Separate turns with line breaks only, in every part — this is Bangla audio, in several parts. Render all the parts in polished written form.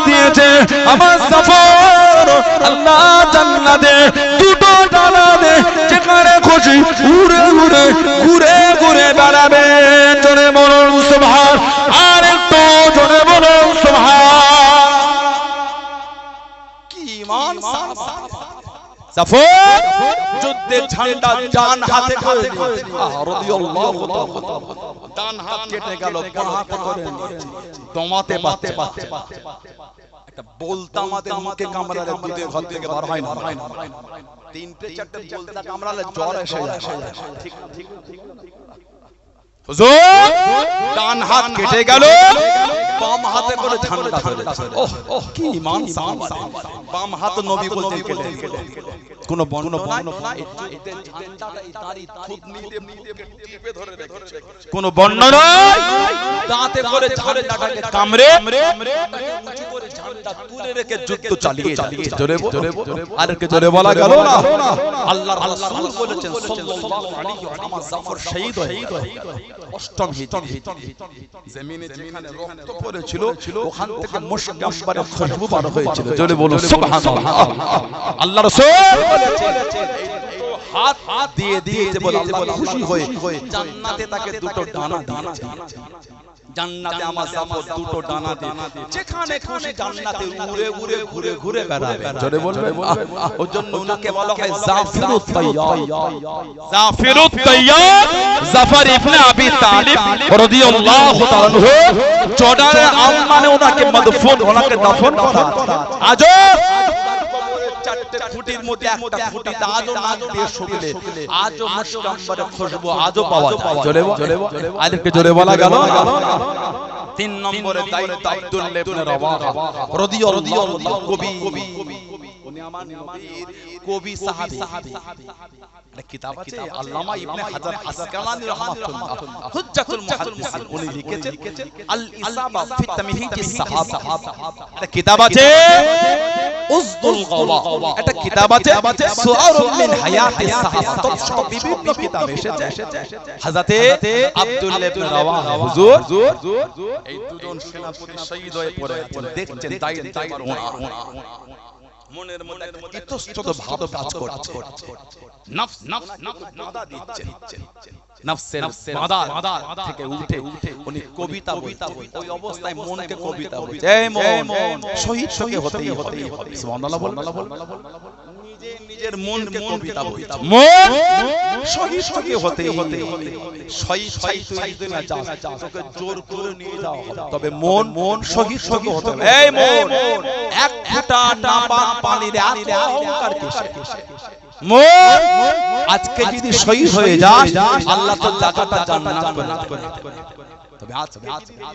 দিয়েছে আমার জাফর আল্লাহ জান্নাতে দুটো ডানা দে যেখানে খুশি উড়ে উড়ে ঘুরে ঘুরে বেড়াবে জোরে বলুন সুবহান আর একটু জোরে বলুন সুবহান কি ঈমান জাফর যুদ্ধের ঝান্ডা ডান হাতে করে রাদিয়াল্লাহু তাআলা ডান হাত কেটে গেল বাঁ হাতে করে দমাতে পাচ্ছে একটা বলতা আমাদের মুখে কামড়ালে দুধের ঘর থেকে বার হয় না তিনটে চারটে বলতা কামড়ালে জ্বর এসে যায় ঠিক হুজুর ডান হাত কেটে গেল বাম হাতে করে ঝান্ডা ধরেছে ওহ কি ঈমান সাহাবা বাম হাত নবী বলতে কেটে কোন বর্ণনা নাই যুদ্ধের ঝান্ডাটা এই তারি থুতনি দিয়ে টিপে ধরে রেখেছে কোন বর্ণনা নাই দাঁতে করে ঝান্ডাটাকে কামড়ে উঁচু করে ঝান্ডা তুলে রেখে যুদ্ধ চালিয়ে জোরে আর কে জোরে বলা গেল না আল্লাহর রাসূল বলেছেন সাল্লাল্লাহু আলাইহি ওয়া সাল্লাম জাফর শহীদ হয়ে অষ্টম হিজরি জমিনে যেখানে রক্ত পড়েছিল ওখান থেকে মুশক আকবরের খুশবু বার হয়েছিল জোরে বলো সুবহানাল্লাহ আল্লাহর রাসূল বলেছেন এই দুটো হাত দিয়ে দিয়েছে বলে আল্লাহ খুশি হয়ে জান্নাতে তাকে দুটো ডানা দিয়েছে জান্নাতে আমার জাফর দুটো ডানা দিয়ে যেখানে খুশি জান্নাতে উড়ে উড়ে ঘুরে ঘুরে বেড়াবে জোরে বলবেন ওর জন্য উনাকে বলা হয় জাফিরুত তাইয়ার জাফিরুত তাইয়ার জাফর ইবনে আবি তালিব রাদিয়াল্লাহু তাআলা আনহু জর্ডানের আম্মানে ওনাকে মদফুন ওনাকে দাফন করা আজও চারটে ফুটির মধ্যে একটা ফুটিতে আজও নাক দিয়ে শুকলে আজও মুশক আকবরের খুশবু আজও পাওয়া যায় জোরে আলেমকে জোরে বলা গেল না তিন নম্বরে দায়িত্ব আব্দুল্লাহ ইবনে রাওয়াহা রাদিয়াল্লাহু কবি উনি আমার নবীর কবি সাহাবী একটা কিতাব আছে আল্লামা ইবনে হাজার আসকালানী রাহমাতুল্লাহ হুজ্জাতুল মুহাদ্দিসিন উনি লিখেছেন আল ইসাবা ফি তামহিদিস সাহাবা একটা কিতাব আছে উজদুল গাওয়া একটা কিতাব আছে সুআরুম মিন হায়াতিস সাহাবা সব বিভিন্ন কিতাব এসেছে হযরতে আব্দুল্লাহ ইবনে রাওয়াহা হুজুর এই দুজন সেনাপতি শহীদ হয়ে পড়ে আছেন দেখছেন দায়িত্ব মনের মধ্যে ইতস্তত ভাব কাজ করছে নফস বাধা দিচ্ছে নফসের বাধা থেকে উঠে উনি কবিতা বলতে ওই অবস্থায় মনকে কবিতা বলছে এই মন শহীদ হতেই হবে সুবহানাল্লাহ বল নিজের মনকে কবিতা বলতে মন শহীদ হতেই হবে শহীদ তুই না যা তোকে জোর করে নিয়ে যাও তবে মন শহীদ হতে হবে এই মন এক ফোঁটা নাপাক পানির এত অহংকার কিসে মন আজকে যদি শহীদ হয়ে যাস আল্লাহ তো জায়গাটা জান্নাত করে তবে আজকে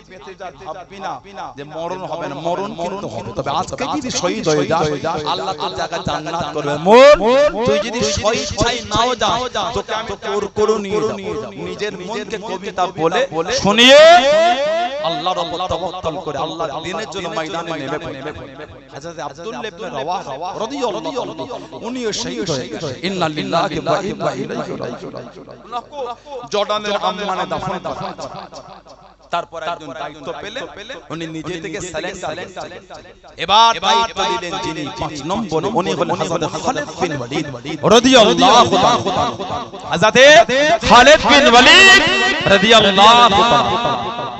বেঁচে যা ভাববি না যে মরণ হবে না মরণ কিন্তু হবে তবে আজকে যদি শহীদ হয়ে যাস আল্লাহ তো জায়গা জান্নাত করবে মন তুই যদি শহীদ চাই নাও যাস তোকে আমি তোর করে নিয়ে যাব নিজের মনকে কবিতা বলে শুনিয়ে আল্লাহর উপর তাওয়াক্কুল করে আল্লাহর দ্বীনের জন্য ময়দানে নেমে হযরত আব্দুল্লাহ ইবনে রাওয়াহা রাদিয়াল্লাহু আনহু উনিও শহীদ হয়ে গেছেন ইন্না লিল্লাহি ওয়া ইন্না ইলাইহি রাজিউন জর্ডানের আম্মানে দাফন করা তারপর একজন দায়িত্ব পেলে উনি নিজে থেকে সালেন্ডার এবার দায়িত্ব দিলেন যিনি 5 নম্বর উনি হলেন হযরত খালিদ বিন ওয়ালিদ রাদিয়াল্লাহু তাআলা হযরত খালিদ বিন ওয়ালিদ রাদিয়াল্লাহু তাআলা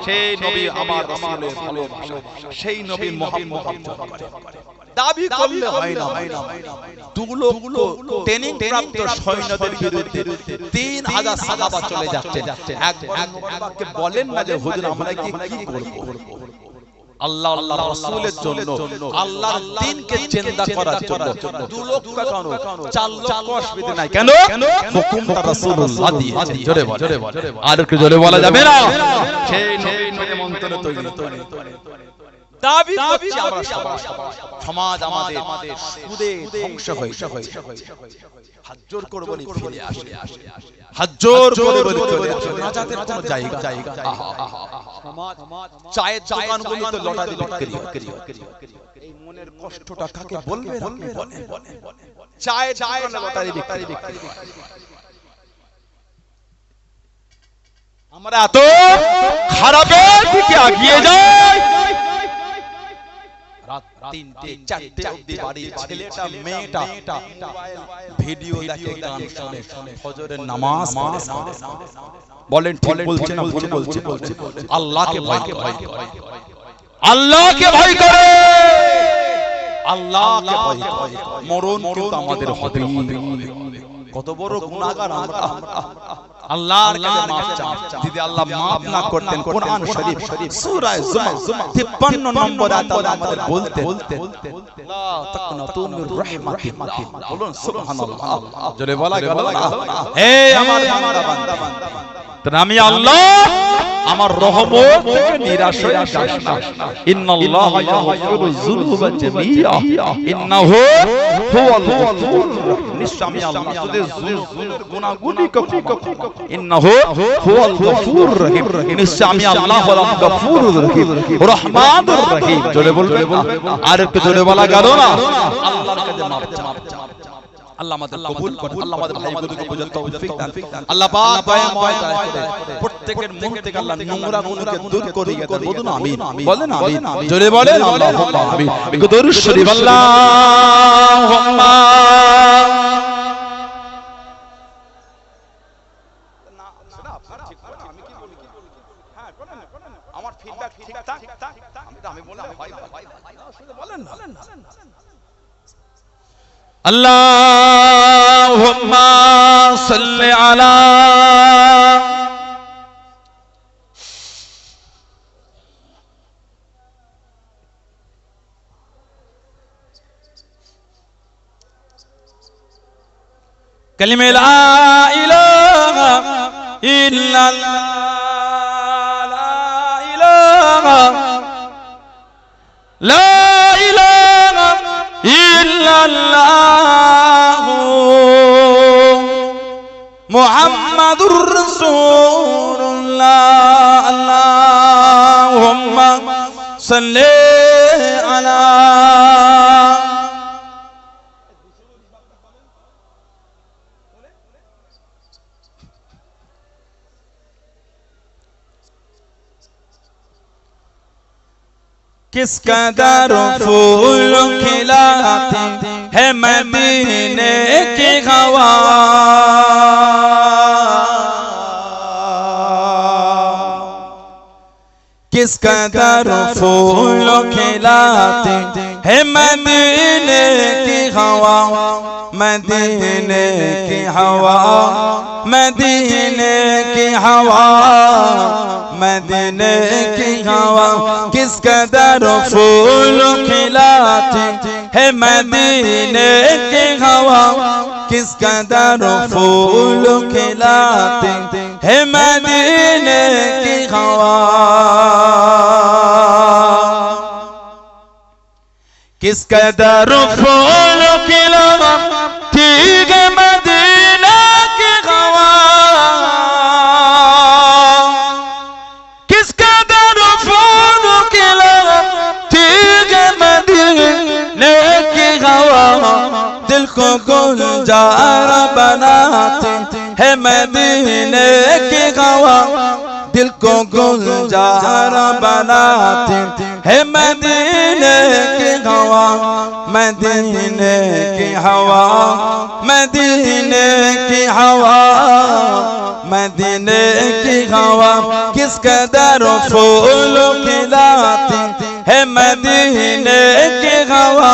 সেই নবী আমার রাসূলের ভালোবাসা সেই নবীর মুহাব্বত দাবি করলে হয় না দুগুলো ট্রেনিং প্রাপ্ত সৈন্যদের বিরুদ্ধে 3000 সাহাবা চলে যাচ্ছে একবারকে বলেন না যে হুজুর আমরা কি করব আল্লাহ রাসূলের জন্য আল্লাহর দ্বীনকে জিন্দা করার জন্য 2 লক্ষ কেন 4 লক্ষ অসুবিধা নাই কেন হুকুমটা রাসূলুল্লাহ দিয়েছেন জোরে বল আর একটু জোরে বলা যাবে না সেই নবীর মন্ত্র তৈরি দাবি করছি আমরা সমাজ আমাদের সুদে ধ্বংস হয়েছে হাত জোর করব নি ফিরে আসে হাত জোর করে বলি চলে আসে নাজাতের কোনো জায়গা সমাজ চায়ের দোকানগুলোতে লটারি বিক্রি এই মনের কষ্টটা কাকে বলবে বলে চায়ের দোকানে লটারি বিক্রি আমরা এত খারাপের দিকে এগিয়ে যাই রাত 3টে 4টে অবধি বাড়ি ছেলেটা মেয়েটা ভিডিও দেখে গান শুনে ফজরের নামাজ পড়ে বলেন ঠিক বলছেন না ভুল বলছেন আল্লাহকে ভয় করে আল্লাহকে ভয় করে আল্লাহকে ভয় করে মরণ কিন্তু আমাদের হবে কত বড় গুনাহগার আমরা আল্লাহর কাছে maaf চান যদি আল্লাহ maaf না করতেন কোরআন শরীফ সূরা জুমা 53 নম্বর আয়াত আল্লাহ আমাদের বলতেন লা তাকনাতু মির রাহমাতিল্লাহ বলুন সুবহানাল্লাহ জোরে বলা গেল না হে আমার বান্দা আমি আল্লাহ আমার রহমত থেকে নিরাশ হয়ে যাস না ইন্নাল্লাহ ইয়াগফিরু যুনুবা জামিআ ইন্নাহু হুয়াল গফুর নিশ্চয় আমি আল্লাহ তোদের যুনুবের গুনাহগুলিকে ইন্নাহু হুয়াল গফুর রহিম নিশ্চয় আমি আল্লাহ হলাম গফুরুর রহিম রহমানুর রহিম জোরে বলবে আর একটু জোরে বলা গেল না আল্লাহর কাছে maaf চাও আল্লাহ আমাদের কবুল করুন আল্লাহ আমাদের ভাইগুলোকে বুঝার তৌফিক দান আল্লাহ পাক দয়াময় দয়া করে প্রত্যেকের মন থেকে আল্লাহ নোংরা গুনাহকে দূর করে দেন বলুন আমিন বলেন আমিন জোরে বলেন আল্লাহুম্মা আমিন একটু দরুদ শরীফ আল্লাহুম্মা না সেটা আপনারা ঠিক করেন আমি কি বলি হ্যাঁ করেন আমার ফিডব্যাক ঠিকঠাক আমি বললে হয় বলেন না আল্লাহুম্মা সাল্লি আলা কালিমা লা ইলাহা ইল্লাল্লাহ লা ইলাহা লা ইলাহা ইল্লাল্লাহ মুহাম্মাদুর রাসূলুল্লাহ আল্লাহুম্মা সাল্লি আলা किस कदर फूल खिलाती है मदीने की हवा किस कदर फूल खिलाती है मदीने की हवा मदीने की हवा मदीने की हवा मदीने की हवा किस कदर फूल खिलाती है मदीने की हवा किस कदर फूल खिलाती है मदीने की हवा किस कदर फूल खिलाती है मदीने की हवा किस कदर फूल खिलाती है मदीने की हवा दिल को गुलजार बनाती है मदीने की हवा दिल को गुलजार बनाती है मदीने की हवा मदीने की हवा मदीने की हवा मदीने की हवा किस कदर फूल खिलाती है मदीने की हवा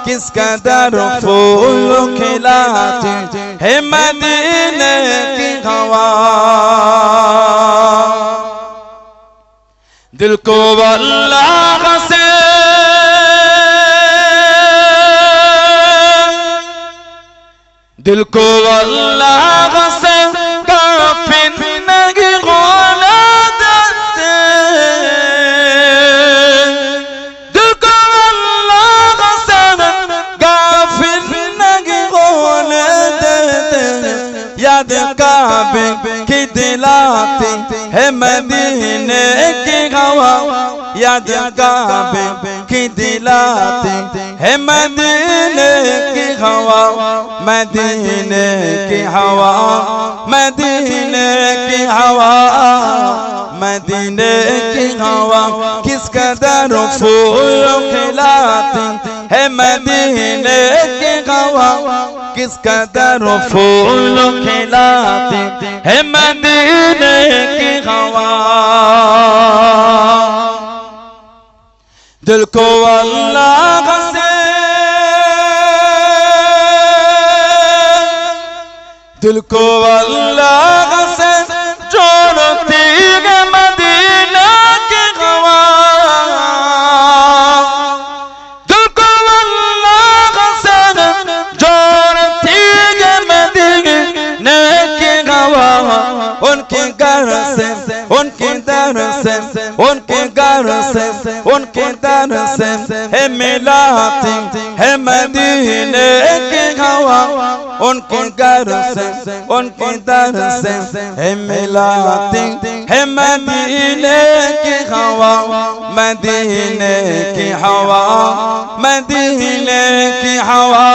किस कदर फूल खिलाती है मदीने की हवा दिल को अल्लाह से दिल को अल्लाह से काफिर नहीं होने देते दिल को अल्लाह से काफिर नहीं होने देते याद काबे की दिलाती है मदीने की हवा याद काबे की दिलाती है मदीने की हवा मदीने की हवा मदीने की हवा मदीने की हवा किस कदर फूल खिलाती है मदीने की हवा, किस कदर फूल खिलाती है मदीने की हवा। दिल को अल्लाह से, दिल को अल्लाह से जोड़ती है मदीना की हवा। दिल को अल्लाह से जोड़ती है मदीना की हवा। उनके घर से, उनके दर से, उनके घर से, उनके दर से है मिलाती है मदीने की हवा। उनके घर से, उनके दर से है मिलाती है मदीने की हवा। मदीने की हवा, मदीने की हवा,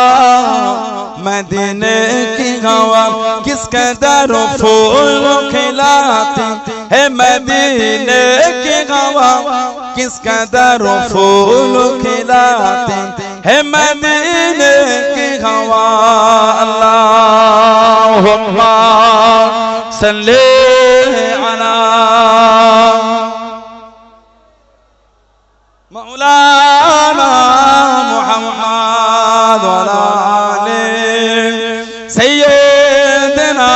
मदीने की हवा। किस कदर फूल खिलाती है मदीने की हवा, किस कदर फूल खिलाती है मदीने की हवा। अल्लाहुम्मा सल्ली अला मौलाना मुहम्मद व अला आले सय्यदना।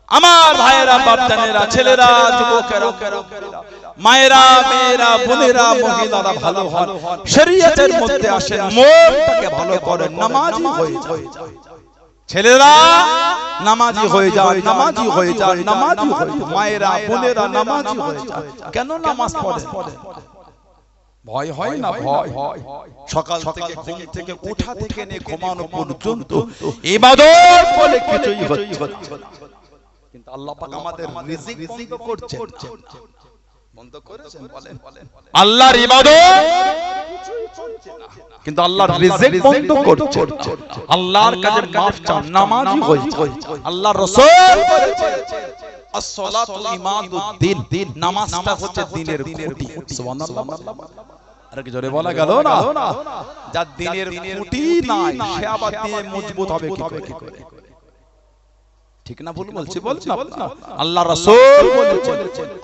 আমার ভাইয়েরা, বাপজানেরা, ছেলেরা, যুবকেরা, মায়েরা, মেয়েরা, বোনেরা, মহিলারা ভালো হন, শরীয়তের মধ্যে আসেন, মনটাকে ভালো করেন, নামাজি হয়ে যান। ছেলেরা নামাজি হয়ে যান, নামাজি হয়ে যান, নামাজি হয়ে যান। মায়েরা, বোনেরা নামাজি হয়ে যান। কেন নামাজ পড়েন? ভয় হয় না? ভয়। সকাল থেকে ঘুম থেকে ওঠা থেকে নিয়ে ঘুমানো পর্যন্ত ইবাদত বলে কিছুই হচ্ছে না। কিন্তু আল্লাহ পাক আমাদের রিজিক বন্ধ করছেন। বন্ধ করেছেন? বলেন। আল্লাহর ইবাদত কিন্তু আল্লাহর রিজিক বন্ধ করছেন। আল্লাহর কাছে মাফ চান, নামাজি হয়ে যান। আল্লাহর রাসূল বলেছেন as-salatu imaduddin, নামাজটা হচ্ছে দ্বীনের খুঁটি। সুবহানাল্লাহ। আর কি জোরে বলা গেল না? যার দ্বীনের খুঁটি নাই সে আবার দ্বীনে মজবুত হবে কি করে? ঠিক না ভুল বলছি? বলুন না। আল্লাহ রাসূল বলেছেন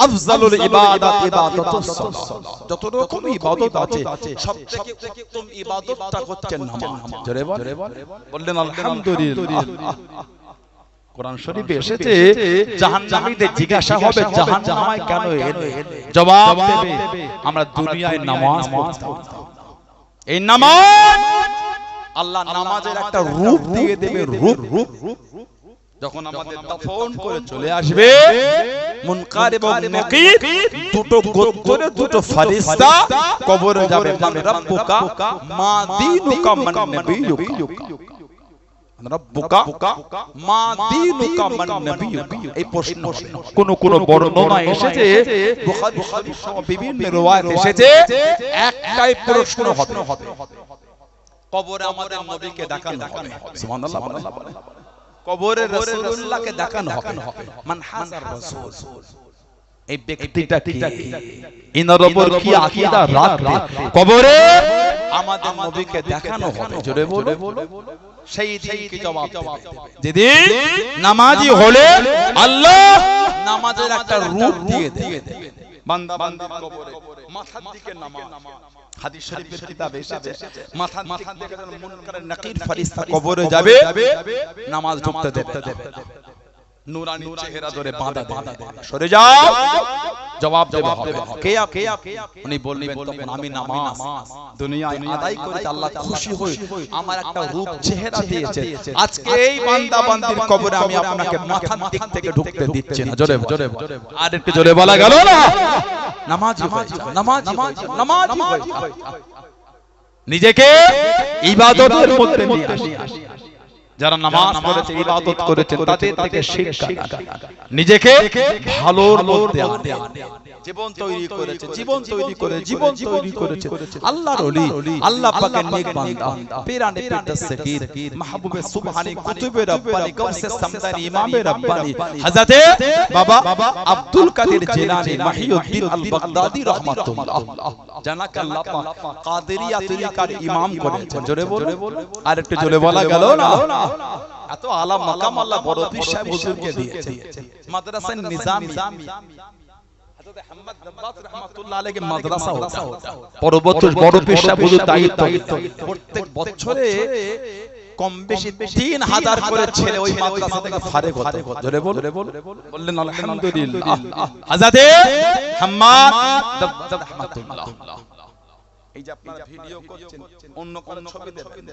আফজালুল ইবাদাত ইবাদাতুস সালাত। যত রকম ইবাদত আছে সবথেকে উত্তম ইবাদতটা হচ্ছে নামাজ। জোরে বললেন আলহামদুলিল্লাহ। কোরআন শরীফে এসেছে জাহান্নামীদের জিজ্ঞাসা হবে জাহান্নামে কেন এলে? জবাব দেবে আমরা দুনিয়ায় নামাজ পড়তাম। এই নামাজ আল্লাহ নামাজের একটা রূপ দিয়ে দেবে, রূপ। যখন আমাদের দাফন করে চলে আসবে মুনকার এবং নাকির, দুটো গোত্রের দুটো ফেরেশতা কবরে যাবে। মান রাব্বুকা মা দীনুকা মান নবিয়ুকা, রাব্বুকা মা দীনুকা মান নবিয়ুকা। এই প্রশ্ন কোন বর্ণনা এসেছে, বুখারী শরীফ সহ বিভিন্ন riwayat এসেছে একটাই প্রশ্ন হবে, কবরে আমাদের নবীকে দেখানো হবে। সুবহানাল্লাহ। কবরে রাসূলুল্লাহকে দেখানো হবে। মান হাজার রাসূল, এই ব্যক্তিটা কি, ইনার উপর কি আকীদা রাখবে? কবরে আমাদের নবীকে দেখানো হবে। জোরে বলো। সেই দিন কি জবাব দেবে? যেদিন নামাজি হলে আল্লাহ নামাজের একটা রূপ দিয়ে দেবে। বান্দা বান্দির কবরে মাথার দিকে নামাজ, হাদিস শরীফের কিতাবে এসেছে মাথার দিকে যখন মুনকার নাকির ফেরেশতা কবরে যাবে নামাজ ঢুকতে দেবে, নূরানি চেহারা ধরে বাঁধা দেবে, সরে যাও, জবাব দেবে হবে কে আপনি? উনি বলবেন তখন আমি নামাজ দুনিয়ায় আদায় করে আল্লাহ খুশি হই, আমার একটা রূপ চেহারা দিয়েছে, আজকে এই বান্দা বান্দির কবরে আমি আপনাকে মাথার দিক থেকে ঢুকতে দিচ্ছি না। জোরে আর একটু জোরে বলা গেল না? নামাজ নিজেকে ইবাদতের মধ্যে নিয়ে আসি। যারা নামাজ পড়েছে ইবাদত করেছে তাদের থেকে শিক্ষা নিজেকে ভালোর মধ্যে আনে জীবন তৈরি করেছে জীবন তৈরি করেছে আল্লাহর ওলি আল্লাহ পাকের নেক বান্দা পিরানে পিরদস্তগীর মাহবুবে সুবহানী কুতুবে রব্বানী গাউসে সামদানি ইমামে রব্বানী হযরতে বাবা আব্দুল কাদের জিলানী মাহিউদ্দিন আল বাগদাদি রাহমাতুল্লাহ জানাকে আল্লাহ পাক কাদেরিয়া তরিকার ইমাম করেছেন জোরে বলো আর একটু জোরে বলা গেল না এত আলা মাকাম আল্লাহ বড় পীর সাহেব হুজুরকে দিয়েছে মাদ্রাসা নিজামি হযরত আহমদ দাব্বাস রাহমাতুল্লাহ আলাইহি মাদ্রাসা হতো পরবর্তী বড় পীর সাহেব হুজুর দায়িত্ব প্রত্যেক বছরে কম বেশি 3000 করে ছেলে ওই মাদ্রাসা থেকে ফারেগ হতো জোরে বল বললেন আলহামদুলিল্লাহ হযরত আহমদ দাব্বাস রাহমাতুল্লাহ এই যে আপনারা ভিডিও করছেন অন্য কোন ছবি দেবেন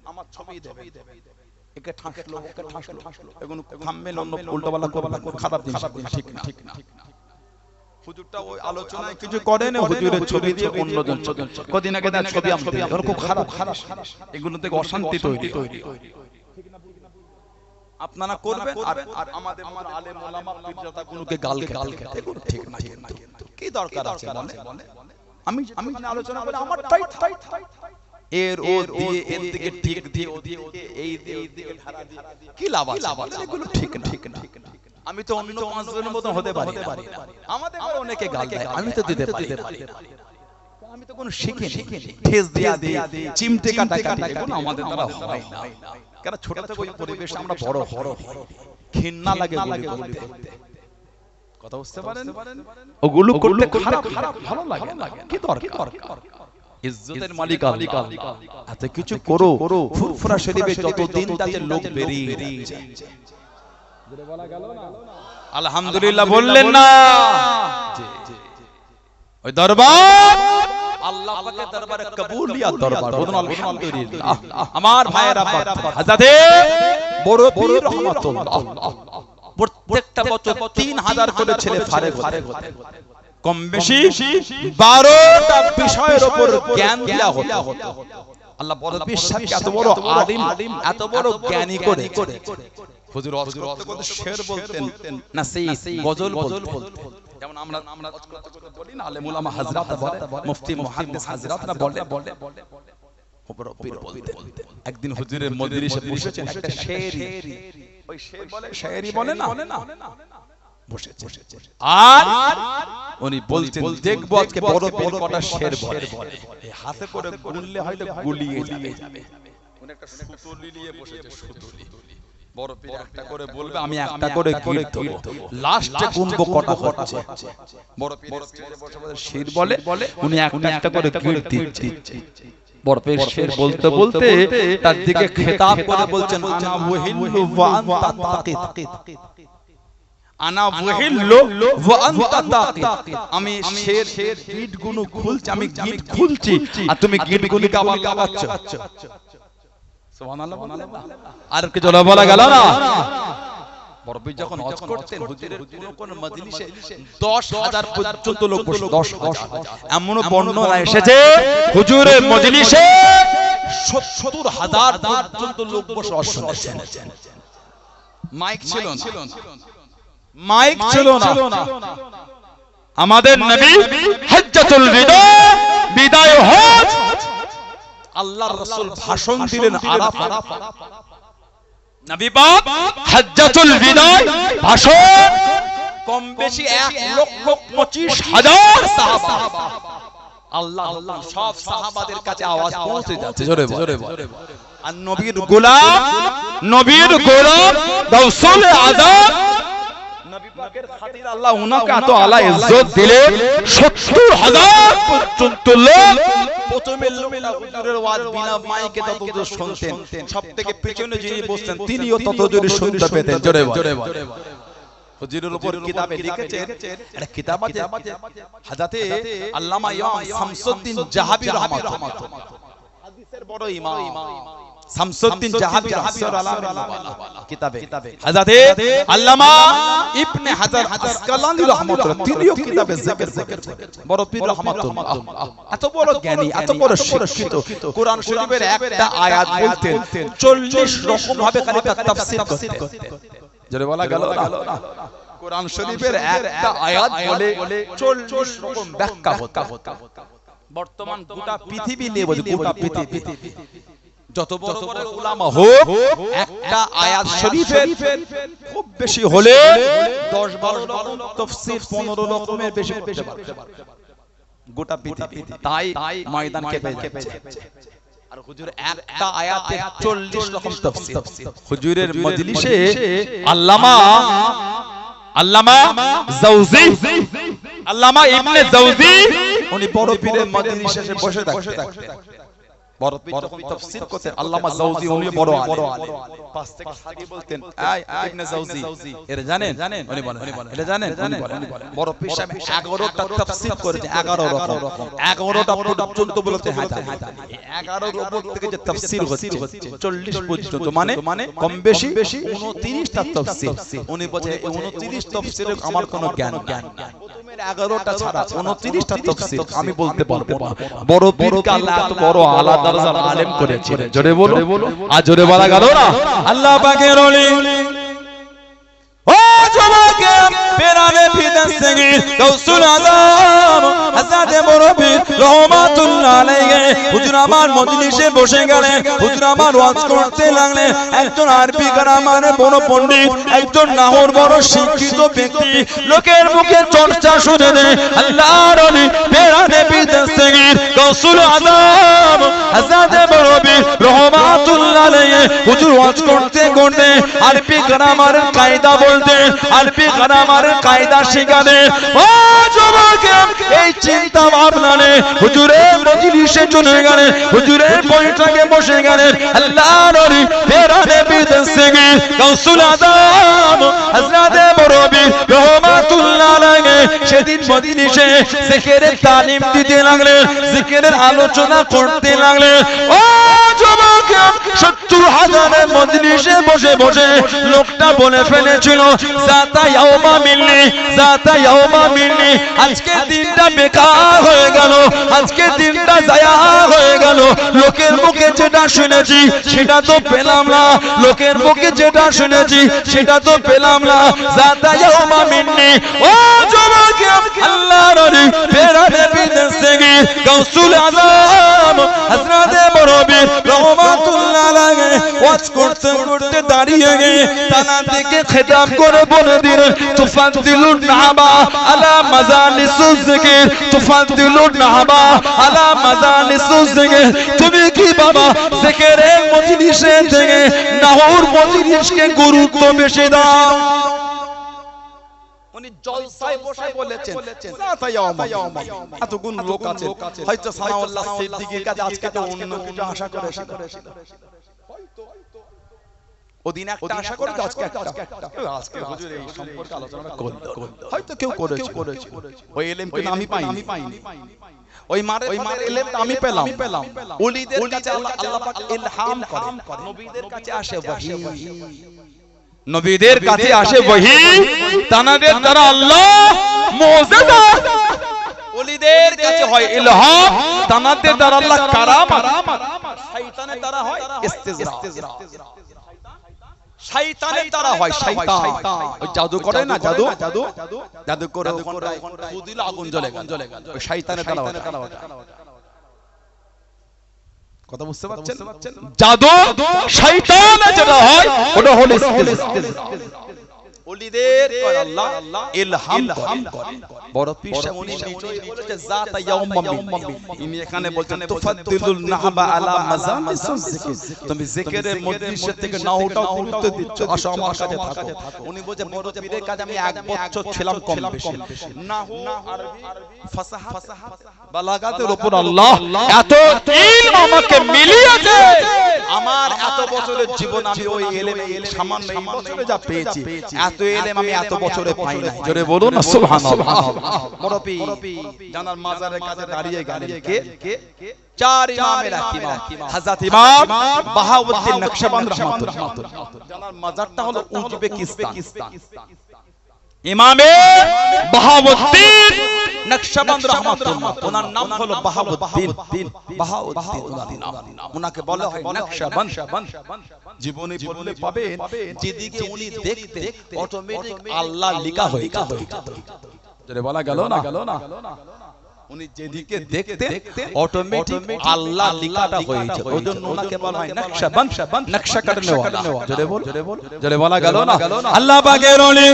আমার ছবি দেবেন একে ঠাসলো এগুলো থামবেন অন্য উল্টোপাল্টা করবেন খারাপ জিনিস ঠিক না হুজুরটা ওই আলোচনায় কিছু করেন হুজুরের ছবি দিয়ে অন্যজন কদিন আগে তার ছবি আমতে ওর খুব খারাপ এগুলো থেকে অশান্তি তৈরি আপনারা করবেন আর আমাদের আলেম ওলামা পীরজাদাগুলোকে গাল খেতে এগুলো ঠিক না কি দরকার আছে বলে আমি আলোচনা করে আমার টাইট এর ও দিয়ে এর দিকে ঠিক দিয়ে ও দিয়ে এই দিকে ধারা দিয়ে কি লাভ আছে এগুলো ঠিক না আমি তো অন্য পাঁচজনের মতো হতে পারি না আমাদের অনেকে গাল দেয় আমি তো দিতে পারি আমি তো কোনো শিখিনি ঠেস দিয়া চিমটে কাটা এগুলো আমাদের দ্বারা হয় না কারণ ছোট থেকে ওই পরিবেশে আমরা বড় ঘৃণা লাগে গুলি করতে কথা বুঝতে পারেন ওগুলো করতে খারাপ ভালো লাগে না কি দরকার ইজ্জতের মালিক আল্লাহ এত কিছু করো ফুরফুরা শরীফে যত দিন যাচ্ছে লোক বেরিয়ে যাচ্ছে জোরে বলা গেল না আলহামদুলিল্লাহ বললেন না ওই দরবার আল্লাহ পাকের দরবারে কবুলিয়াত দরবার বলুন আলহামদুলিল্লাহ আমার ভাইয়েরা হযরত বড় পীর রহমাতুল্লাহ প্রত্যেকটা বছর 3000 করে ছেলে ফারেগ হতে কম বেশি 12টা বিষয়ের উপর জ্ঞান দেয়া হতো আল্লাহ বড় বিশ্বাসকে এত বড় আলিম এত বড় জ্ঞানী করে হুজুর ওয়াজ করতে শের বলতেন না সেই গজল বলতেন যেমন আমরা বলি না আলেম উলামা হযরত বলে মুফতি মুহাদ্দিস হযরতরা বলে বড় পীর বলতেন একদিন হুজুরের মজলিসে বসেছেন একটা শেরি ওই শের বলে শায়েরি বলে না বসেছে আর উনি বলছেন দেখবো আজকে বড় পীর কটা শের বলে এই হাতে করে গুনলে হয়তো গুলিয়ে যাবে উনি একটা সুতলি নিয়ে বসেছে সুতলি বড় পীর একটা করে বলবে আমি একটা করে গিট দেব লাস্টে গুনবো কটা হচ্ছে বড় পীর বসে বসে শের বলে উনি একটা করে গিট দিচ্ছে বড় পীর শের বলতে বলতে তার দিকে খেতাব করে বলছেন আনা ওয়াহিল্লু ওয়া আনতা তাকিত আনা ওয়াহিল্লু ওয়া আনতা তাকিত আমি শের গিট গুনো খুলছি আমি গিট খুলছি আর তুমি গিট গুলিকে আবার লাগাচ্ছ সুবহানাল্লাহ আর কি জোরে বলা গেল না বড় পীর যখন ওয়াজ করতেন হুজুরের কোন মজলিসে 10000 পর্যন্ত লোক বসে 10000 এমন বর্ণনা এসেছে হুজুরের মজলিসে 70000 পর্যন্ত লোক বসে শুনেছেন মাইক ছিল না আমাদের নবী হজ্জাতুল বিদা বিদায় হজ আল্লাহর রাসূল ভাষণ দিলেন আরাফাত নবী পাক হজ্জাতুল বিদা ভাষণ কম বেশি 1,25,000 সাহাবা আল্লাহ সব সাহাবাদের কাছে আওয়াজ পৌঁছে যাচ্ছে জোরে বল আর নবীর গোলাম রাসূল আযম নবী পাকের খাতির আল্লাহ উনাকে এত আলা ইজ্জত দিলেন 70000 পর্যন্ত লোক প্রথমে হুজুরের ওয়াজ বিনা মাইকে ততদূর শুনতেন সবথেকে পিছনে যিনি বসতেন তিনিও ততদূর শুনতে পেতেন জোরে বল হুজুরের উপর কিতাবে লিখেছেন একটা কিতাব আছে হযরত আল্লামা ইমাম শামসুদ্দিন জাহাবী রাহমাতুল্লাহ হাদিসের বড় ইমাম শামসুদ্দিন জাহাবি রাহমাতুল্লাহ কিতাবে হযরতে আল্লামা ইবনে হাজার আসকালানি রাহমাতুল্লাহ তিনিও কিতাবে জিকির করেছেন বড় পীর রাহমাতুল্লাহ এত বড় জ্ঞানী এত বড় শিক্ষিত কোরআন শরীফের একটা আয়াত বলতেন 40 রকম ভাবে খালি তার তাফসীর করতেন জোরে বলা গেল না কোরআন শরীফের একটা আয়াত বলে 40 রকম ব্যাখ্যা হতো বর্তমান গোটা পৃথিবী নিয়ে বলি গোটা পৃথিবী যত বড় বড় উলামা হোক একটা আয়াত শরীফের খুব বেশি হলে 10-12 রকম তাফসীর 15 রকমের বেশি করতে পারে গোটা পৃথিবী তাই ময়দান কেঁপে যাচ্ছে আর হুজুর একটা আয়াতে 40 রকম তাফসীর হুজুরের মজলিসে আল্লামা জাওজি আল্লামা ইবনে জাওজি উনি বড় পীরের মজলিসে এসে বসে থাকতেন বড় পীর যখন তাফসীর করতেন আল্লামা জাওজি উনি বড় আলেম পাশ থেকে সাগি বলতেন এই ইবনে জাওজি এরা জানেন উনি বলেন এটা জানেন উনি বলেন বড় পীর সাহেব 11টা তাফসীর করেছে 11 রকম 11টা পর্যন্ত বলতে হ্যাঁ 11 এর উপর থেকে যে তাফসীর হচ্ছে 40 পর্যন্ত মানে কম বেশি 29টা তাফসীর উনি বলেন 29 তাফসীরের আমার কোনো জ্ঞান নেই প্রথমের 11টা ছাড়া 29টা তাফসীর আমি বলতে পারবো না বড় পীরকে আল্লাহ এত বড় আলাদা দরজার আলেম করেছিলেন জোরে বলো আর জোরে বলা গেল না আল্লাহ পাকের ওলি ও জমাকে পেরানে ফিদাসগি গাউসুল আযম হযরত মুরব্বি রহমাতুল্লাহ আলাইহি হুজুর আমার মজলিসে বসে গেলেন হুজুর আমার ওয়াজ করতে লাগলেন একজন আরবি গ্রামারে বড় পণ্ডিত একজন নাহর বড় শিক্ষিত ব্যক্তি লোকের মুখে চর্চা শুনে দেয় আল্লাহর ওলি পেরানে ফিদাসগি গাউসুল আযম হযরত মুরব্বি রহমাতুল্লাহ আলাইহি হুজুর ওয়াজ করতে আরবি গ্রামারের কায়দা বলতে আরবি গ্রামারের কায়দা শেখাতে ও যুবকে এই চিন্তা ভাবনা নে হুজুরের মজলিসে চলে গেলেন হুজুরের বৈঠকে বসে গেলেন আল্লাহর ওলি পেরানে বিদেশে গাউসুল আযম হযরত মুরব্বি রহমাতুল্লাহ আলাইহি সেদিন মজলিসে জিকিরের তালিম দিতে লাগলেন জিকিরের আলোচনা করতে লাগলেন ও যুবকে 70,000 মজলিসে বসে বসে লোকটা বলে ফেলেছিল জাতা ইয়াউমা মিন্নি আজকে দিনটা বেকার হয়ে গেল আজকে দিনটা জায়া হয়ে গেল লোকের মুখে যেটা শুনেছি সেটা তো পেলাম না লোকের মুখে যেটা শুনেছি সেটা তো পেলাম না জাতা ইয়াউমা মিন্নি ও যুবক আল্লাহর ওলি পেরানে বিদেশে গাউসুল আযম হযরত মুরব্বি রহমাতুল্লাহ আলাইহি ওয়াজ করতে করতে দাঁড়িয়ে গিয়ে তানা থেকে খেতাব করে বলে দিলেন তুফাদ্দিলুন নাহবা আলা মাজালিসুজ যিকির তুফাদ্দিলুন নাহবা আলা মাজালিসুজ যিকির তুমি কি বাবা জিকিরের মজলিসে থেকে নাহর মজলিসকে গুরুত্ব বেশি দাও উনি জলসায় বসে বলেছেন জাতা ইয়াউমা এত গুণ লোক আছে হয়তো সানাউল্লাহ সিদ্দিকীর কাছে আজকে তো অন্য কিছু আশা করেছিল হয়তো ওদিন একটা আশা করে আজকে হুজুর এই সম্পর্কে আলোচনা করল হয়তো কেউ করেছে ওই ইলম কিন্তু আমি পাইনি ওই মারে ইলম আমি পেলাম ওলিদের কাছে আল্লাহ পাক ইলহাম করেন নবীদের কাছে আসে ওহী নবীদের কাছে আসে ওহী তানাদের দ্বারা আল্লাহ মুজিজা ওলিদের কাছে হয় ইলহাম তানাদের দ্বারা আল্লাহ কারামাত শয়তানের দ্বারা হয় ইস্তিজরা শয়তানের দ্বারা হয় শয়তান ওই জাদু করে না জাদু করে ফুদিল আগুন জ্বলে গেল ওই শয়তানের দ্বারা হয় কথা বুঝতে পারছেন জাদু শয়তানের যেটা হয় ওটা হলো ইস্তিজরা ওলিদের কর আল্লাহ ইলহাম করে বড় পীর সাহেব উনি নিজেই বলেছে জাতা ইয়াউমা মিন্নি ইনি এখানে বলছেন তুফাদ্দিলুন নাহবা আলা মাজালিসুজ যিকির তুমি জিকিরের মজলিস থেকে না ওটা গুরুত্ব দিচ্ছ আসো আমার কাছে থাকো উনি বলে বড় পীরের কাছে আমি 1 বছর ছিলাম কম বেশি নাহু আরবি ফাসাহা বালাগাতের উপর আল্লাহ এত ইলম আমাকে মিলিয়েছে আমার এত বছরের জীবন আমি ওই ইলমে সামান্য বছরে যা পেয়েছি এত ইলম আমি এত বছরে পাই না জোরে বলুন না সুবহানাল্লাহ মুরব্বি জানার মাজারের কাছে দাঁড়িয়ে গেলেন কে চার ইমামের এক ইমাম হযরত ইমাম বাহাউদ্দিন নকশবন্দ রাহমাতুল্লাহ। জানার মাজারটা হলো উজবেকিস্তান। ইমামে বাহাউদ্দিন নকশবন্দ রাহমাতুল্লাহ, ওনার নাম হলো বাহাউদ্দিন ওনার নাম। ওনাকে বলা হয় নকশবন্দ। জীবনে বললে পাবেন যেদিকে উনি দেখতে অটোমেটিক আল্লাহ লেখা হয়ে যেত। যেটা বলা গেল না, উনি যেদিকে দেখতে অটোমেটিক আল্লাহ লেখাটা হয়ে যেত। ওজন্য ওনাকে বলা হয় নকশবন্দ, নকশা করনে ওয়ালা। যেটা বলা গেল না, আল্লাহ পাকের ওলি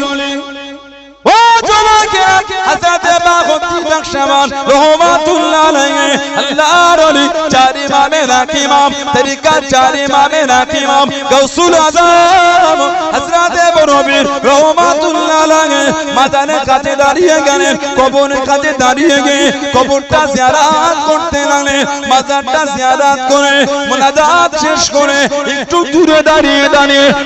ও জমাকে হযরত বাহাউদ্দিন নকশবন্দ রাহমাতুল্লাহ আলাইহি আল্লাহর ওলি চার ইমামের এক ইমাম, তরিকার চার ইমামের এক ইমাম গাউসুল আযম হযরত বরবীর রাহমাতুল্লাহ আলাইহি মাজারের কাছে দাঁড়িয়ে গেলেন, কবরের কাছে দাঁড়িয়ে গিয়ে কবরটা জিয়ারত করতে লাগলেন। মাজারটা জিয়ারত করে মুনাজাত শেষ করে একটু দূরে দাঁড়িয়ে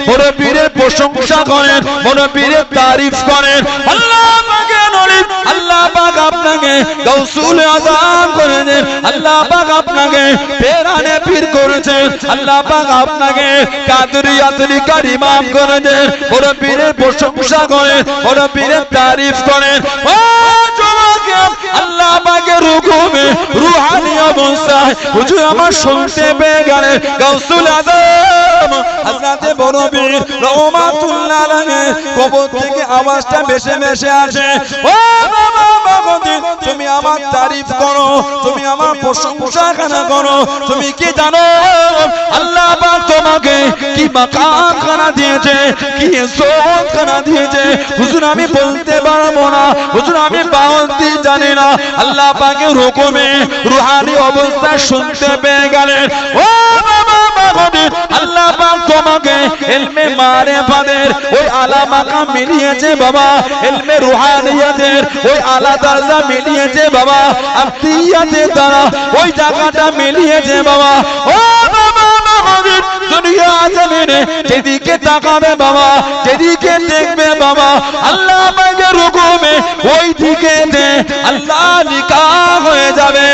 বরবীরের প্রশংসা করেন, বরবীরের তারিফ করেন। আল্লাহ পাকের ওলি আল্লাহ পাক আপনাকে গাউসুল আযম করেছেন, আল্লাহ পাক আপনাকে পেরানে পীর করেছেন, আল্লাহ পাক আপনাকে কাদরিয়াত তরিকার ইমাম করেছেন। বড় পীরের প্রশংসা করেন, বড় পীরের তারিফ করেন। ও জমাকে আল্লাহ পাকের হুকুমে রূহানি অবস্থায় হুজুর আমার শুনতে পেয়ে গেলেন গাউসুল আযম হযরত বরবীর রাহমাতুল্লাহ আলাইহি কবর থেকে আওয়াজটা ভেসে আসে, ও বাবা বাবাজি তুমি আমার তারিফ করো, তুমি আমার প্রশংসা করো। তুমি কি জানো আল্লাহ পাক তোমাকে কি মাকাম খানা দিয়েছে, কি ইজ্জত খানা দিয়েছে? হুজুর আমি বলতে পারবো না, হুজুর আমি বাউন্দি জানি না। আল্লাহ পাকের হুকুমে রূহানি অবস্থা শুনতে পেয়ে গেলেন। ও বাবা বাবাজি আল্লাহ পাক তোমাকে ইলমে মারিফাতের ওই আলা মাকাম মিলিয়েছে বাবা, ইলমে রূহানিয়াতের ওই আলা দরজা মিলিয়েছে বাবা, আফতিয়াতের দ্বারা ওই জায়গাটা মিলিয়েছে বাবা। ও বাবা বাবাজি দুনিয়া জমিনে যেদিকে তাকাবে বাবা, যেদিকে দেখবে বাবা, আল্লাহ পাকের হুকুমে ওই দিকে আল্লাহ লিখা হয়ে যাবে।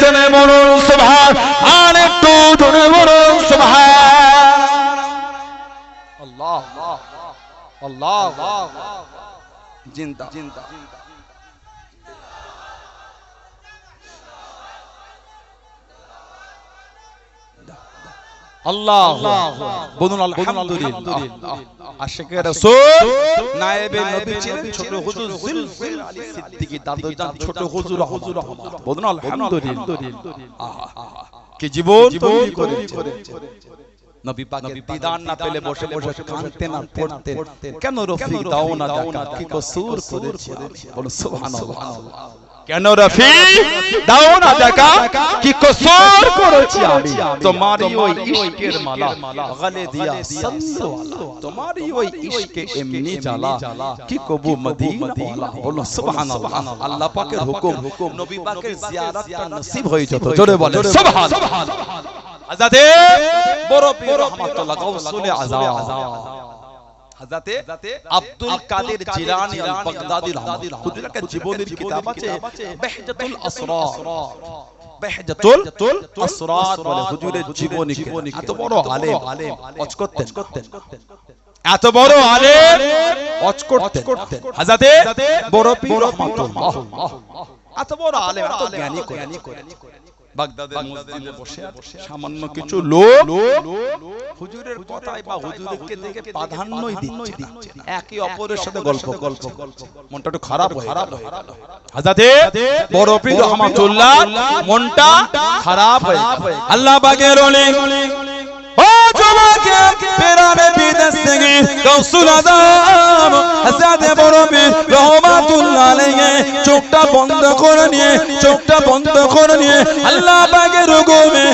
জনে বলুন সুবহান, আর একটু জনে বলুন সুবহান। আল্লাহ আল্লাহ জিন্দা আল্লাহ বলুন আলহামদুলিল্লাহ। আশিকে রাসূল নায়েবে নবী ছিলেন ছোট হুজুর জুলফিল আলী সিদ্দিকী দাদুজান ছোট হুজুর রহমত। বলুন আলহামদুলিল্লাহ। কি জীবন তৈরি করেছেন। নবী পাকের দিদার না পেলে বসে কাঁদতেন আর পড়তেন, কেন রফিক দাও না যাকাত, কি কসুর করেছি। বলুন সুবহানাল্লাহ। কেন রফিক দাও না যাকাত, কি কসুর করেছি আমি। তোমারই ওই ইশকের মালা গলে দিয়া সাল্লাল্লাহ, তোমারই ওই ইশকে এমনি জ্বালা কি কবু মদিনা ওয়ালা। বলুন সুবহানাল্লাহ। আল্লাহ পাকের হুকুম নবী পাকের জিয়ারতটা নসিব হয়ে যেত। জোরে বলেন সুবহানাল্লাহ। হযরত বড় পীর রহমাতুল্লাহ গাউসুল আযম হযরত আব্দুল কাদের জিলানী আল বাগদাদি রাহমাতুল্লাহ হুজুরের জীবনের কিতাব আছে বাহজাতুল আসরার। বাহজাতুল আসরার বলে হুজুরের জীবনী। এত বড় আলেম ওয়াজ করতেন, এত বড় আলেম ওয়াজ করতেন হযরত বড় পীর রহমাতুল্লাহ। এত বড় আলেম, এত জ্ঞানী করে বাগদাদের মসজিদে বসে সামান্য কিছু লোক হুজুরের কথায় বা হুজুরকে দেখে প্রাধান্যই দিচ্ছে না, একে অপরের সাথে গল্প। মনটা একটু খারাপ হয়ে গেল। হযরত বড় পীর রহমাতুল্লাহ মনটা খারাপ হয়ে গেল। আল্লাহ পাকের ওলি ও জমাকে পেরানে বিদেশ থেকে গাউসুল আযম হযরত বড় পীর রহমাতুল্লাহ আলাইহি চোখটা বন্ধ করে নিয়ে আল্লাহ পাকের হুকুমে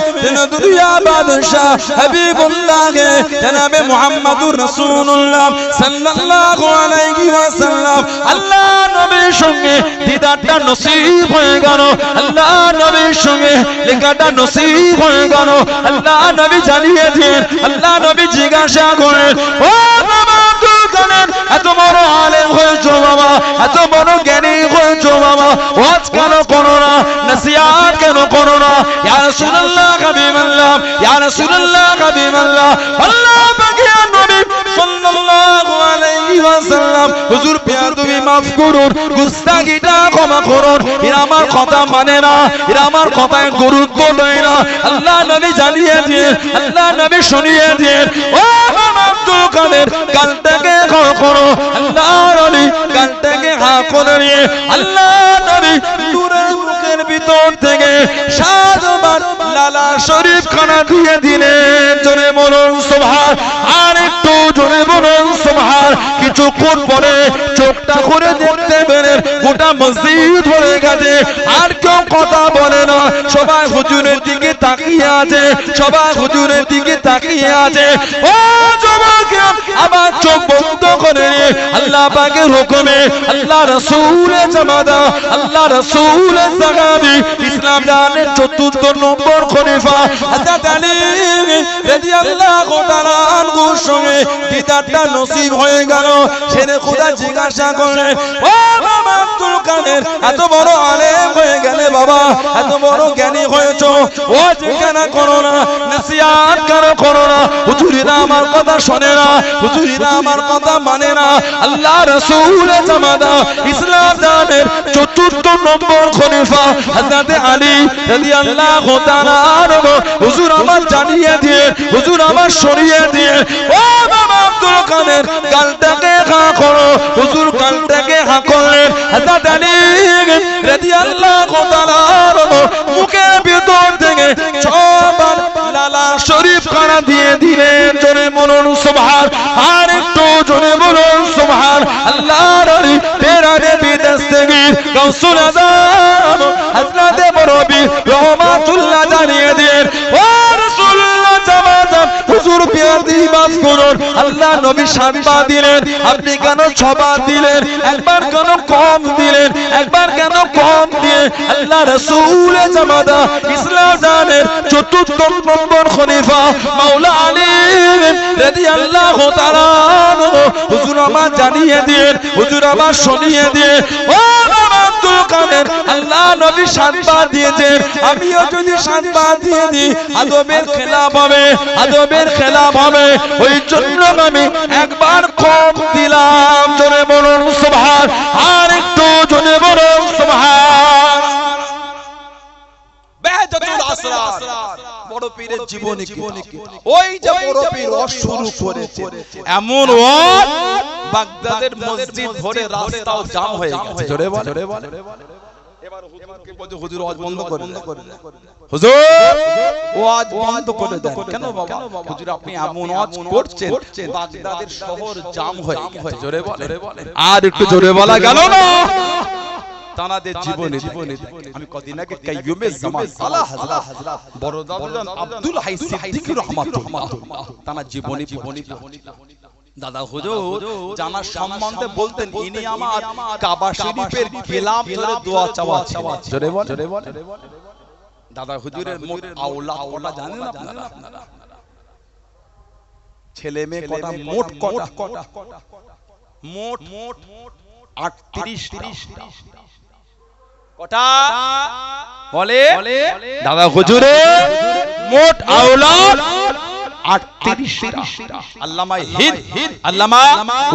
দুনিয়া বাদশা হাবিবুল্লাহকে জনাবে মুহাম্মদুর রাসূলুল্লাহ সাল্লাল্লাহু আলাইহি ওয়াসাল্লাম আল্লাহ নবীর সঙ্গে দিদারটা নসিব হয়ে গেল। আল্লাহ নবীর সঙ্গে লেখাটা নসিব হয়ে গেল। আল্লাহ নবী জানিয়ে দিন, আল্লাহ নবী জিজ্ঞাসা করেন, ও বাবা আব্দুল কাদের এত বড় আলেম হয়েছো বাবা, এত বড় জ্ঞানী হয়েছো কেন করো না? ইয়া রাসূলুল্লাহ হাবিবাল্লাহ, ইয়া রাসূলুল্লাহ হাবিবাল্লাহ, আল্লাহ পাকের নবী সাল্লাল্লাহু আলাইহি ওয়াসাল্লাম হুজুর বেয়াদবি maaf করুন, গুস্তাখিটা ক্ষমা করুন, এরা আমার কথা মানে না, এরা আমার কথায় গুরুত্ব দেয় না। আল্লাহ নবী জানিয়ে দিয়ে, আল্লাহ নবী শুনিয়ে দিয়ে, ও আব্দুল কাদের কালটাকে ক্ষমা করো। আল্লাহ নবী কালটাকে হা করে নিয়ে আল্লাহ নবী নূরের মুখের ভিতর থেকে 7 বার লালা শরীফ খানা দিয়ে দিলেন। জোরে বলুন সুবহান, আর একটু জোরে বলুন সুবহান। কিছুক্ষণ পরে চোখটা করে দেখতে পেলেন গোটা মসজিদ ভরে গেছে, আর কেউ কথা বলে না, সবাই হুজুরের দিকে তাকিয়ে আছে, সবাই হুজুরের দিকে তাকিয়ে আছে। ও যুবক আবার চোখ বন্ধ করে আল্লাহ পাকের হুকুমে আল্লাহ রাসূলের জামাতা, আল্লাহ রাসূলের সাহাবী, ইসলাম দানের ৪র্থ নম্বর খলিফা হযরত আলী রাদিয়াল্লাহু তাআলা আনহুর সঙ্গে দিদারটা নসিব হয়ে গেল। শেরে খোদা জিজ্ঞাসা করলেন, ও বাবা আব্দুল কাদের, এত বড় আলেম হয়ে গেলে বাবা, এত বড় জ্ঞানী হয়েছো, ও জিজ্ঞাসা করো না, নসিহত করো না, হুজুরিরা আমার কথা শোনে না, হুজুরিরা আমার কথা মানে না। আল্লাহ রাসূলের জামাতা, ইসলাম দানের ৪র্থ নম্বর খলিফা হযরত আলী রাদিয়াল্লাহু তাআলা আনহু হুজুর আমার জানিয়ে দিয়ে, হুজুর আমার শরিয়ে দিয়ে, ও বাবা আব্দুল কাদের কালটাকে হা করো। হুজুর কালটাকে হা করলেন। হযরত আলী রাদিয়াল্লাহু তাআলা আনহু মুখের ভিতর থেকে 6 বার লালা শরীফ খানা দিয়ে দিলেন। জোরে বলুন সুবহান, আর একটু জোরে বলুন সুবহান। আল্লাহর ওলি তেরারে বিদস্তগীর গাউসুল আযম হযরত বরবি রহমাতুল্লাহ জানিয়ে দেন, ও রাসূলুল্লাহ জামাতা হুজুর বিয়াদি মাফ করুন। আল্লাহ নবী 7 বার দিলেন, আপনি কেন 6 বার দিলেন? একবার কেন কম দিলেন? একবার কেন কম দিয়ে আল্লাহ রাসূলের জামাতা, ইসলাম দানের ৪র্থ নম্বর খলিফা মাওলা আলী রাদিয়াল্লাহু তাআলা আনহু হুজুর আমার জানিয়ে দিয়ে, হুজুর আমার শুনিয়ে দিয়ে, ও বাবা আব্দুল কাদের আল্লাহ নবী 7 বার দিয়েছেন, আমিও যদি 7 বার দিয়ে দিই আদবের খেলাফ হবে, আদবের খেলাফ হবে। ওই জন্য আমি একবার কম দিলাম। জোরে বলুন সুবহান, আর একটু জোরে বলুন সুবহান। বেহজাতুল আসরার বড় পীরের জীবনী কি? ওই যে বড় পীর ওয়াজ শুরু করেছে, এমন ওয়াজ বাগদাদের মসজিদ ভরে রাস্তাও জাম হয়ে গেছে। জোরে বল, জোরে বল। এবার হুজুরকে বলতে হুজুর ওয়াজ বন্ধ করে দেন, হুজুর ওয়াজ বন্ধ করে দেন। কেন বাবা? হুজুর আপনি এমন ওয়াজ করছেন বাগদাদের শহর জাম হয়ে গেছে। জোরে বল, আর একটু জোরে বলা গেল না? তানাদের জীবনে আমি কদিন আগে কাইয়ুমে জামান আলা হযরত বড় দাদা আব্দুল হাই সিদ্দিকী রাহমাতুল্লাহ তানা জীবনী দাদা হুজুর জানার সম্বন্ধে বলতেন, ইনি আমার কাবা শরীফের গিলাফ ধরে দোয়া চাওয়া ছিল। জোরে বল, জোরে বল। দাদা হুজুরের মোট আওলাদ কটা জানেন আপনারা? ছেলে মেয়ে কটা? মোট কটা? মোট 38টা। কটা বলে দাদা হুজুরের মোট আওলাদ 38টা। আল্লামা হিন্দ, আল্লামা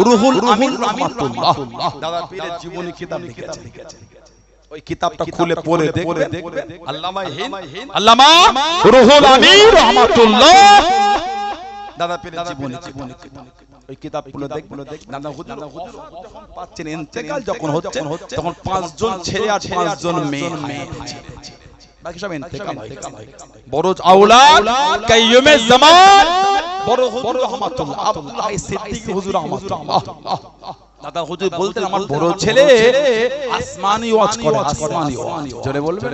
রুহুল আমিন রাহমাতুল্লাহ দাদা পীরের জীবনী কিতাব লিখেছেন। ওই কিতাবটা খুলে পড়ে দেখবেন, আল্লামা হিন্দ, আল্লামা রুহুল আমিন রাহমাতুল্লাহ দাদা পীরের জীবনী কিতাব। ওই কিতাবগুলো দেখবেন। দাদা হুজুর পাচ্ছেন ইন্তেকাল যখন হচ্ছে তখন 5 জন ছেলে আর 5 জন মেয়ে, বাকি সব ইন্তেকাল হয়ে গেছে। বড় আওলাদ কাইয়ুমে জামান বড় হুজুর রাহমাতুল্লাহ আব্দুল হাই সিদ্দিকী হুজুর রাহমাতুল্লাহ দাদা হুজুর বলতেন, আমার বড় ছেলে আসমানি ওয়াজ করে, আসমানি ওয়াজ। জোরে বলবেন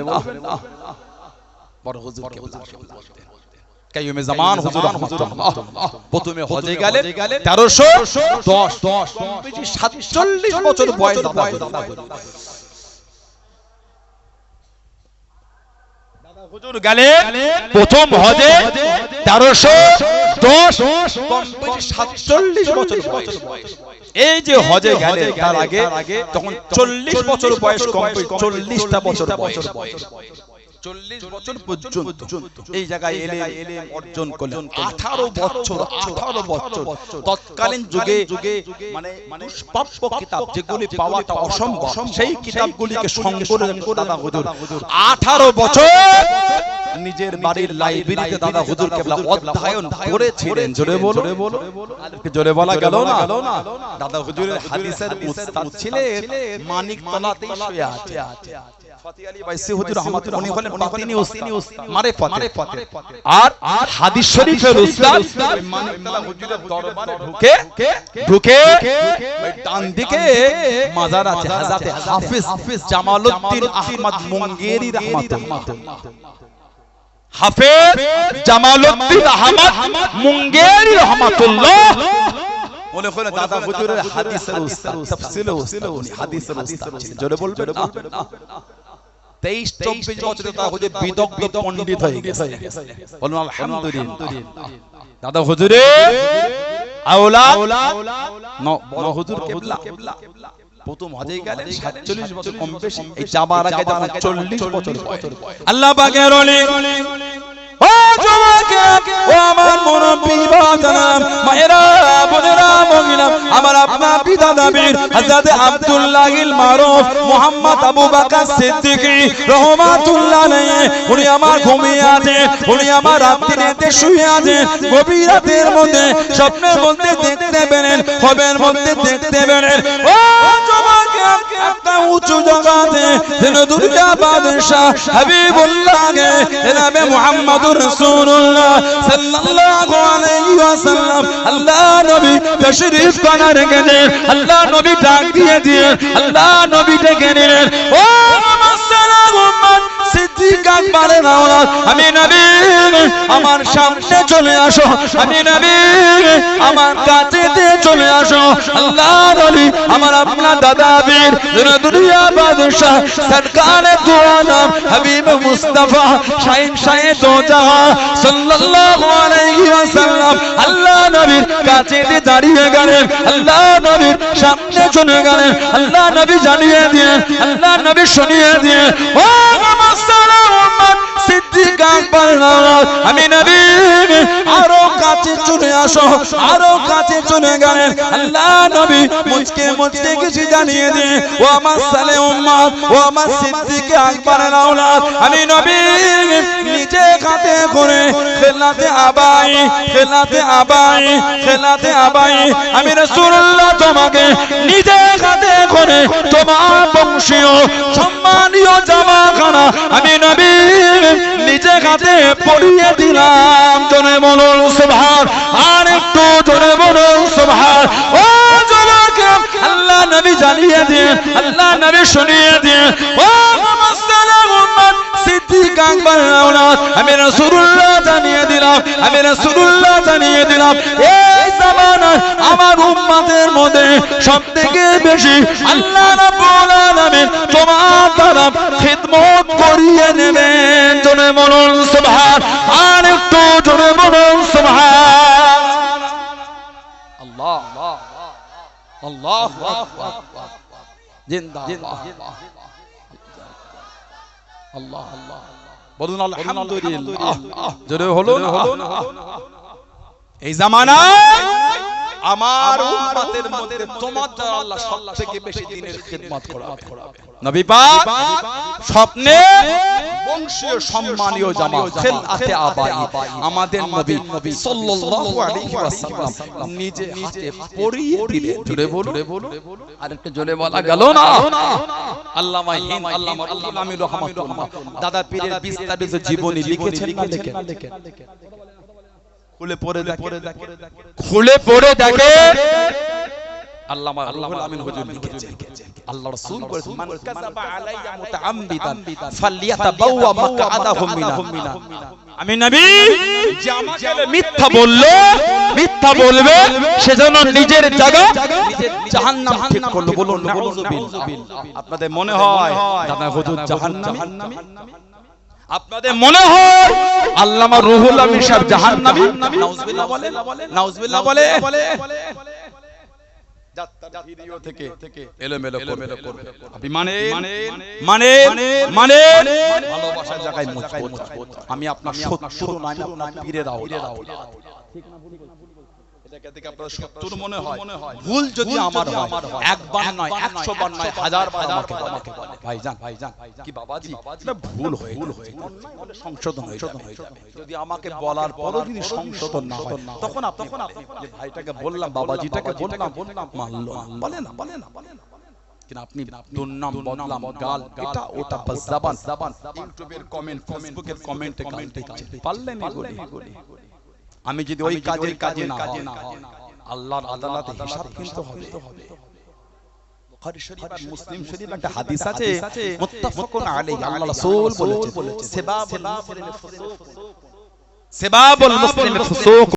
বড় হুজুরকে বলতেন কাইয়ুমে জামান হুজুর রাহমাতুল্লাহ। প্রথমে হজে গেলেন 1310 47 বছর বয়স দাদা হুজুর গেলেন প্রথম হজে 1310 47 বছর বয়স। এই যে হজে গেলেন তার আগে তখন 40 বছর বয়স, 40টা বছর বয়স। 40 বছর পর্যন্ত এই জায়গায় এলেম অর্জন করলেন। 18 বছর তৎকালীন যুগে মানে দুষ্প্রাপ্য কিতাব যেগুলি পাওয়াটা অসম্ভব, সেই কিতাবগুলিকে সংগ্রহ করে দাদা হুজুর 18 বছর নিজের বাড়ির লাইব্রেরিতে দাদা হুজুর কেবলা অধ্যয়ন করেছিলেন। জোরে বলো, জোরে বলা গেল না? দাদা হুজুরের হাদিসের উস্তাদ ছিলেন মানিকতলাতেই শুয়ে আছে ফতি আলী বাইসি হুজুর রহমাতুল উনি হলেন বাতিনি উস্তাদ মারিফত, আর হাদিস শরীফের উস্তাদ মানিকতলা হুজুরের দরবারে ঢুকে ওই ডান দিকে মাজার আছে হযরত হাফেজ জামালউদ্দিন আহমদ মুঙ্গেরি রাহমাতুল্লাহ। হাফেজ জামালউদ্দিন আহমদ মুঙ্গেরি রাহমাতুল্লাহ বলে হলো দাদা হুজুরের হাদিসের উস্তাদ, তাফসীরের উস্তাদ, উনি হাদিসের উস্তাদ ছিলেন। জোরে বলবেন না? 23-24 বছরে দাদা হুজুর বিদগ্ধ পণ্ডিত হয়ে গেছে। বলুন আলহামদুলিল্লাহ। দাদা হুজুরের আওলাদ বড় হুজুর কিবলা প্রথম হজে গেলেন 47 বছর কম বেশি, এই যাবার আগে যখন 40 বছর আল্লাহ পাকের ওলি ও জওয়াকে ও আমার মুরব্বি বাজানা মায়েরা বোনেরা মহিলা আমার আপনার পিতা নবীর হযরত আব্দুল্লাহিল মারুফ মুহাম্মদ আবু বকর সিদ্দিক রাহমাতুল্লাহ আলাইহি উনি আমার ঘুমিয়ে আছেন, উনি আমার রাত্রিতে শুয়ে আছেন। গভীর রাতের মধ্যে স্বপ্নের মধ্যে দেখতে পেলেন, হবের মধ্যে দেখতে পেলেন ও জওয়াকে একটা উঁচু জায়গাতে যেন দুনিয়া বাদশাহ হাবিবুল্লাহকে জনাবে মুহাম্মদ রাসূলুল্লাহ সাল্লাল্লাহু আলাইহি ওয়াসাল্লাম আল্লাহ নবী তশরীফ করার গেলে আল্লাহ নবী ডাক দিয়ে আল্লাহ নবী ডেকে নিলেন ও আসসালামু সিদ্দিক আকবরের আওলাদ আমি নবী আমার সামনে চলে আসো, আমি নবী আমার কাছে চলে আসো। আল্লাহ নবী আমার আপনার দাদা বীর দুনিয়া বাদশাহ সরকারে দু আলম হাবিব মুস্তাফা শাইন শাহে দো জাহান সাল্লাল্লাহু আলাইহি ওয়াসাল্লাম আল্লাহ নবীর কাছে দাঁড়িয়ে গেলেন, আল্লাহ নবীর সামনে চলে গেলেন। আল্লাহ নবী জানিয়ে দিয়ে আল্লাহ নবী শুনিয়ে দিয়ে ও সিদ্দিক আকবর আমি নবী আরো কাছে চলে আসো, আরো কাছে চলে গেলেন। আল্লাহ নবী মুঝকে কিছু জানিয়ে দিয়ে ও আমার সালে উম্মত ও আমার সিদ্দিক আকবরের আওলাদ আমি নবী নিজে হাতে করে খেলাতে আবাই আমি রাসূলুল্লাহ তোমাকে নিজে হাতে করে তোমার বংশীয় সম্মানীয় জামাখানা আমি নবী নিজে হাতে পরিয়ে দিলাম। জোরে বলুন সুবহান, আর একটু জোরে বলুন সুবহান। ও জওয়াকে আল্লাহ নবী জানিয়ে দিয়ে আল্লাহ নবী শুনিয়ে দিয়ে ও সিদ্দিক আকবর আমি রাসূলুল্লাহ জানিয়ে দিলাম, আমি রাসূলুল্লাহ জানিয়ে দিলাম এই জামানায় আমার উম্মতের মধ্যে সবথেকে বেশি আল্লাহ রাব্বুল আলামিন তোমার দ্বারা খিদমত করিয়ে নেবেন। জোরে বলুন সুবহান, আর একটু জোরে বলুন সুবহান। আল্লাহ আল্লাহু আকবার জিন্দাবাদ আল্লাহ আল্লাহ বলুন আলহামদুলিল্লাহ। জোরে হলো না? এই জামানায় আমার উম্মতের মধ্যে তোমার দ্বারা আল্লাহ সবথেকে বেশি দ্বীনের খিদমত করাবে। নবী পাক স্বপ্নে বংশীয় সম্মানীয় জামাত খেলাতে আবাই আমাদের নবী সাল্লাল্লাহু আলাইহি ওয়াসাল্লাম নিজে হাতে পরিয়ে দিলেন। জোরে বলো, আর একটু জোরে বলা গেল না? আল্লামা হিন্দ আল্লামা আমির রহমাতুল্লাহ দাদা পীরের বিস্তারিত জীবনী লিখেছেন না লেখেন? খুলে পড়ে দেখে আল্লামা আমিন হুজুর লিখেছেন আল্লাহ রাসূল বলেছেন মান কাযাবা আলাইয়া মুতাআম্মিদান ফালইয়াতাবাওয়া মাকআদাহু মিনা। আমি নবী যে আমাকে মিথ্যা বলবে সেজন্য নিজের জায়গা নিজের জাহান্নাম ঠিক করলো। বলুন নাউযুবিল্লাহ। আপনাদের মনে হয় দাদা হুজুর জাহান্নামী? আপনাদের মনে হয় আল্লামা রুহুল আমিন সাহেব জাহান্নামী? নাউযুবিল্লাহ বলে, নাউযুবিল্লাহ বলে। যাত্রা ভিডিও থেকে এলোমেলো করবে আপনি মানে ভালোবাসার জায়গায় মজবুত আমি আপনার শত্রু নয় আপনার পীরের আওলাদ ঠিক না ভুল এটাকে দেখে আপনার শত্রু মনে হয় ভুল যদি আমার হয় একবার নয় 100 বার নয় 1000 বার আমাকে বলে ভাইজান কি বাবাজি এটা ভুল হয়ে গেছে সংশোধন হয়ে যাবে যদি আমাকে বলার পরও যদি সংশোধন না হয় তখন আপনি যে ভাইটাকে বললাম বাবাজিটাকে বললাম মানলো বলে না কিন্তু আপনি দুর্নাম বদনাম গাল এটা ওটা বাস জবান ইউটিউবের কমেন্ট ফেসবুকের কমেন্টে পারলেন এগুলি আমি যদি ওই কাজে না হয় আল্লাহর আদালতে হিসাব কিন্তু হবে বুখারী শরীফ আর মুসলিম শরীফ একটা হাদিস আছে মুত্তাফাকুন আলাইহি আল্লাহ রাসূল বলেছেন সেবাবুল মুসলিম ফুসুক